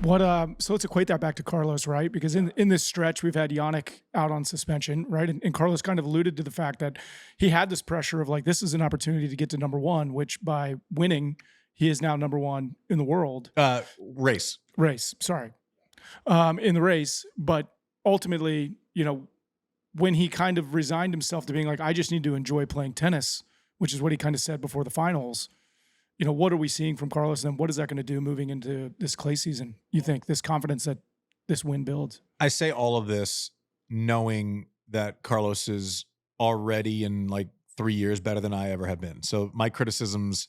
So let's equate that back to Carlos, right? Because in this stretch, we've had Yannick out on suspension, right? And Carlos kind of alluded to the fact that he had this pressure of like, this is an opportunity to get to number one, which by winning, he is now number one in the world. Race, sorry. In the race. But ultimately, when he kind of resigned himself to being like, I just need to enjoy playing tennis, which is what he kind of said before the finals. What are we seeing from Carlos, and what is that going to do moving into this clay season? You think this confidence that this win builds? I say all of this knowing that Carlos is already in like 3 years better than I ever have been. So my criticisms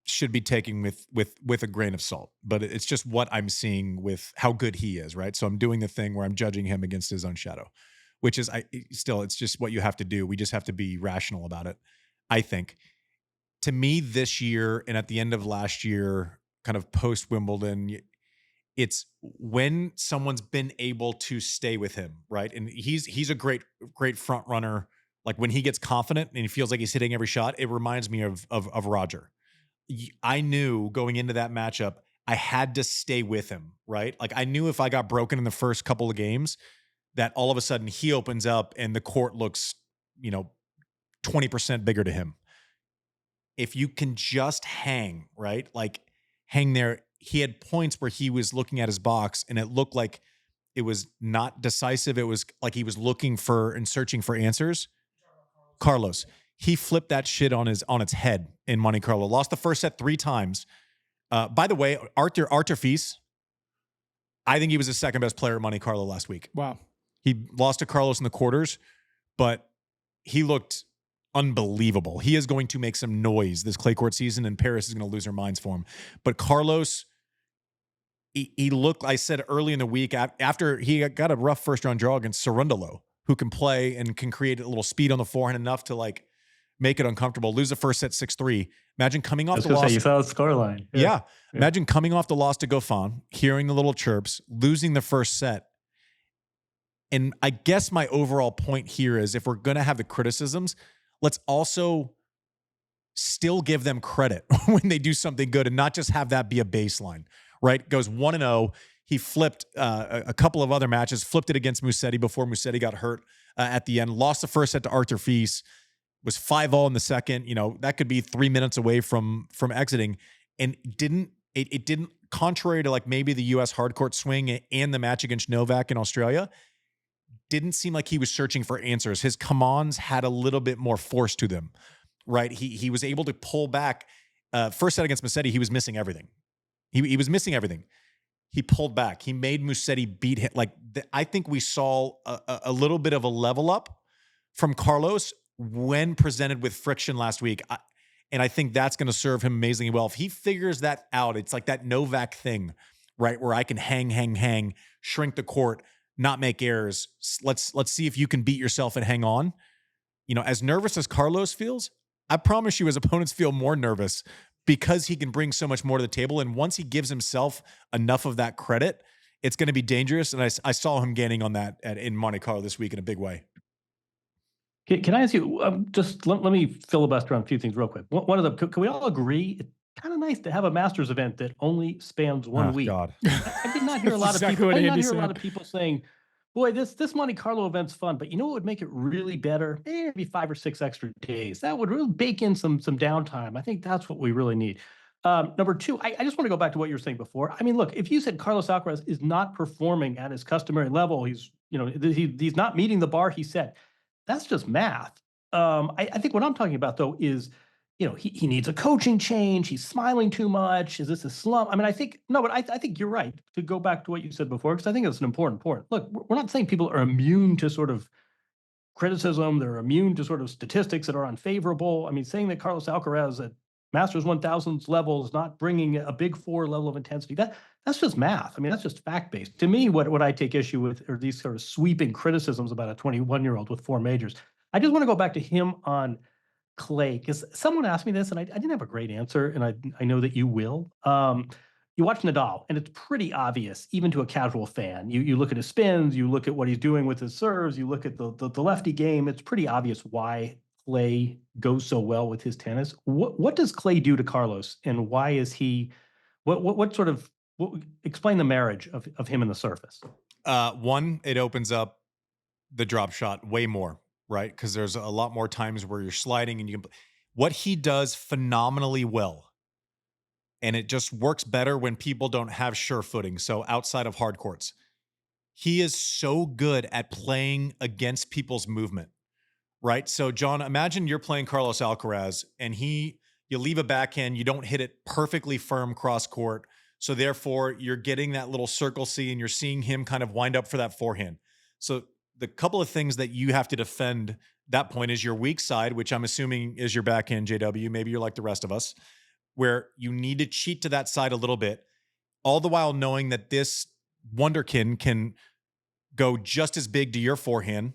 should be taken with a grain of salt, but it's just what I'm seeing with how good he is, right? So I'm doing the thing where I'm judging him against his own shadow, which is it's just what you have to do. We just have to be rational about it, I think. To me, this year and at the end of last year, kind of post Wimbledon, it's when someone's been able to stay with him, right? And he's a great front runner. Like when he gets confident and he feels like he's hitting every shot, it reminds me of Roger. I knew going into that matchup, I had to stay with him, right? Like I knew if I got broken in the first couple of games, that all of a sudden he opens up and the court looks, 20% bigger to him. If you can just hang, right? Like hang there. He had points where he was looking at his box and it looked like it was not decisive. It was like he was looking for and searching for answers. Carlos, he flipped that shit on its head in Monte Carlo. Lost the first set 3 times. By the way, Arthur Fils, I think he was the second best player at Monte Carlo last week. Wow. He lost to Carlos in the quarters, but he looked unbelievable. He is going to make some noise this clay court season, and Paris is going to lose their minds for him. But Carlos, he looked, I said early in the week, after he got a rough first round draw against Cerundolo, who can play and can create a little speed on the forehand enough to like make it uncomfortable, lose the first set 6-3. Imagine coming off the loss. You saw the scoreline. Yeah. Imagine coming off the loss to Goffin, hearing the little chirps, losing the first set. And I guess my overall point here is if we're going to have the criticisms, let's also still give them credit when they do something good and not just have that be a baseline, right? Goes 1-0. He flipped a couple of other matches, flipped it against Musetti before Musetti got hurt at the end, lost the first set to Arthur Fils, was 5-0 in the second. That could be 3 minutes away from exiting, and it didn't, contrary to like maybe the US hardcourt swing and the match against Novak in Australia, didn't seem like he was searching for answers. His come-ons had a little bit more force to them, right? He was able to pull back. First set against Musetti, he was missing everything. He was missing everything. He pulled back. He made Musetti beat him. I think we saw a little bit of a level up from Carlos when presented with friction last week. And I think that's going to serve him amazingly well. If he figures that out, it's like that Novak thing, right? Where I can hang, shrink the court, not make errors. Let's see if you can beat yourself and hang on. As nervous as Carlos feels, I promise you his opponents feel more nervous because he can bring so much more to the table. And once he gives himself enough of that credit, it's going to be dangerous. And I saw him gaining on that in Monte Carlo this week in a big way. Can I ask you, just let me filibuster on a few things real quick. One of them, can we all agree it's kind of nice to have a Masters event that only spans 1 week? God. I did not hear a lot of people. I did not hear a lot of people saying, "Boy, this Monte Carlo event's fun," but you know what would make it really better? Maybe 5 or 6 extra days. That would really bake in some downtime. I think that's what we really need. Number 2, I just want to go back to what you were saying before. I mean, look, if you said Carlos Alcaraz is not performing at his customary level, he's not meeting the bar he set. That's just math. I think what I'm talking about, though, is, he needs a coaching change. He's smiling too much. Is this a slump? I mean, I think you're right to go back to what you said before, because I think it's an important point. Look, we're not saying people are immune to sort of criticism. They're immune to sort of statistics that are unfavorable. I mean, saying that Carlos Alcaraz at Masters 1000s level is not bringing a big 4 level of intensity, that's just math. I mean, that's just fact-based. To me, what I take issue with are these sort of sweeping criticisms about a 21-year-old with 4 majors. I just want to go back to him on clay, because someone asked me this, and I didn't have a great answer, and I know that you will. You watch Nadal, and it's pretty obvious, even to a casual fan. You look at his spins, you look at what he's doing with his serves, you look at the lefty game. It's pretty obvious why clay goes so well with his tennis. What does clay do to Carlos, and why is he? What sort of Explain the marriage of him and the surface. One, it opens up the drop shot way more, right? Because there's a lot more times where you're sliding and you can. What he does phenomenally well, and it just works better when people don't have sure footing. So outside of hard courts, he is so good at playing against people's movement, right? So John, imagine you're playing Carlos Alcaraz and you leave a backhand, you don't hit it perfectly firm cross court. So therefore you're getting that little circle C and you're seeing him kind of wind up for that forehand. So the couple of things that you have to defend that point is your weak side, which I'm assuming is your backhand, JW. Maybe you're like the rest of us, where you need to cheat to that side a little bit, all the while knowing that this wonderkin can go just as big to your forehand.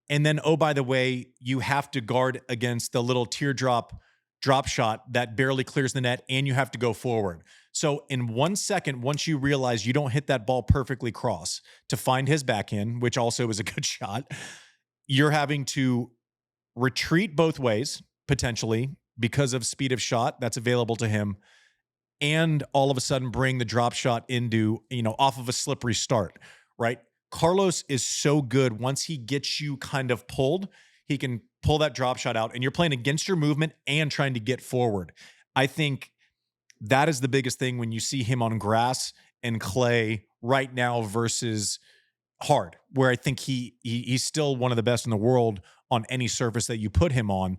And then, oh, by the way, you have to guard against the little teardrop drop shot that barely clears the net, and you have to go forward. So in 1 second, once you realize you don't hit that ball perfectly cross to find his backhand, which also is a good shot, you're having to retreat both ways, potentially, because of speed of shot that's available to him, and all of a sudden bring the drop shot into, off of a slippery start, right? Carlos is so good. Once he gets you kind of pulled, he can pull that drop shot out, and you're playing against your movement and trying to get forward. I think that is the biggest thing when you see him on grass and clay right now versus hard, where I think he's still one of the best in the world on any surface that you put him on.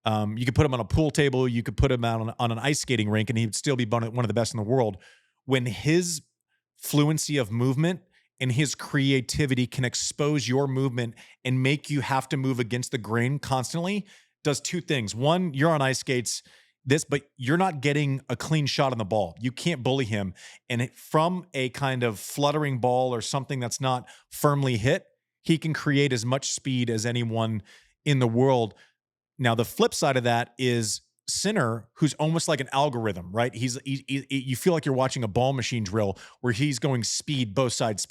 You could put him on a pool table, you could put him out on an ice skating rink, and he'd still be one of the best in the world. When his fluency of movement and his creativity can expose your movement and make you have to move against the grain constantly, does two things. One, you're on ice skates, but you're not getting a clean shot on the ball. You can't bully him. And from a kind of fluttering ball or something that's not firmly hit, he can create as much speed as anyone in the world. Now, the flip side of that is Sinner, who's almost like an algorithm, right? You feel like you're watching a ball machine drill where he's going speed both sides,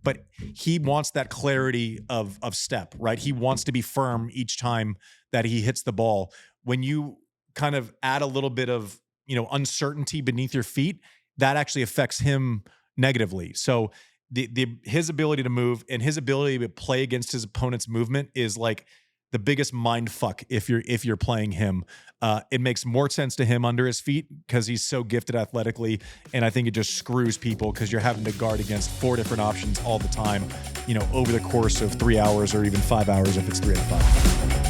but he wants that clarity of step, right? He wants to be firm each time that he hits the ball. When you kind of add a little bit of, uncertainty beneath your feet, that actually affects him negatively. So his ability to move and his ability to play against his opponent's movement is like the biggest mind fuck if you're playing him. It makes more sense to him under his feet because he's so gifted athletically, and I think it just screws people because you're having to guard against 4 different options all the time, over the course of 3 hours or even 5 hours if it's 3 out of 5.